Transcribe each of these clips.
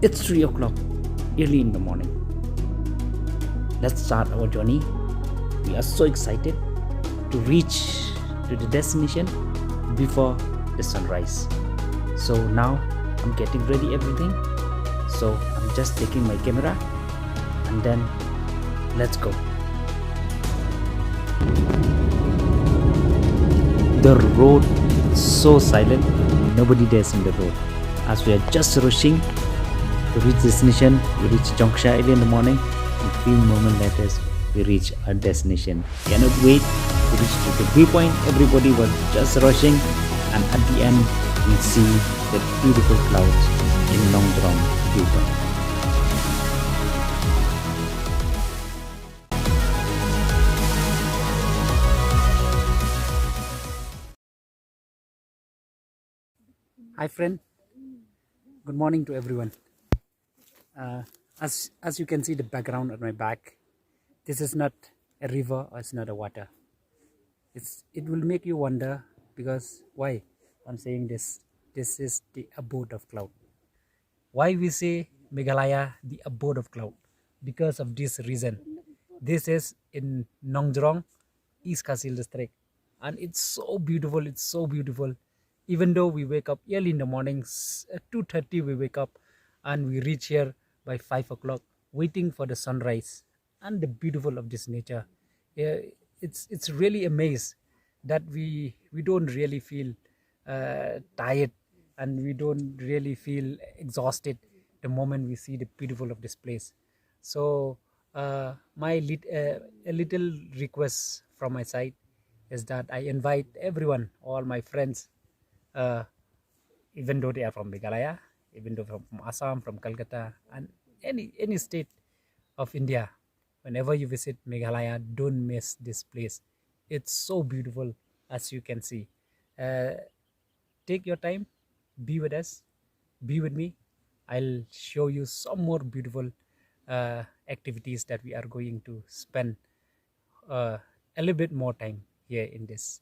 It's 3 o'clock, early in the morning. Let's start our journey. We are so excited to reach to the destination before the sunrise. So now I'm getting ready everything. So I'm just taking my camera and then let's go. The road is so silent, nobody there's in the road. As we are just rushing to reach destination, we reach Nongjrong early in the morning. A few moments later, we reach our destination. Cannot wait to reach to the viewpoint. Everybody was just rushing, and at the end, we see the beautiful clouds in Nongjrong viewpoint. Hi friend, good morning to everyone. As you can see the background at my back, this is not a river or it's not a water. It will make you wonder because why I'm saying this. This is the abode of cloud. Why we say Meghalaya the abode of cloud? Because of this reason. This is in Nongjrong, East Kasil district, and it's so beautiful. It's so beautiful. Even though we wake up early in the morning, at 2:30 we wake up, and we reach here by 5 o'clock, waiting for the sunrise and the beautiful of this nature. It's really amazed that we don't really feel tired, and we don't really feel exhausted the moment we see the beautiful of this place. So a little request from my side is that I invite everyone, all my friends, even though they are from Meghalaya, even though from Assam, from Calcutta, and any state of India, whenever you visit Meghalaya, don't miss this place. It's so beautiful, as you can see. Take your time, be with us, be with me. I'll show you some more beautiful activities that we are going to spend a little bit more time here in this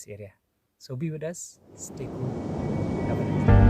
area. So be with us, stay cool, have a nice day.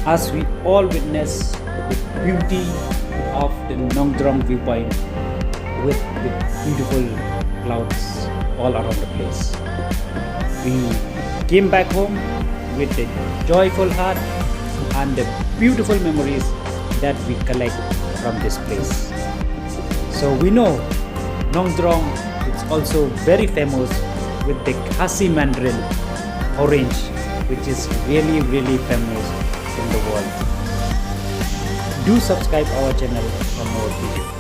as we all witness the beauty of the Nongjrong viewpoint with beautiful clouds all around the place. We came back home with a joyful heart and the beautiful memories that we collect from this place. So we know Nongjrong is also very famous with the Khasi mandarin orange, which is really famous in the world. Do subscribe our channel for more videos.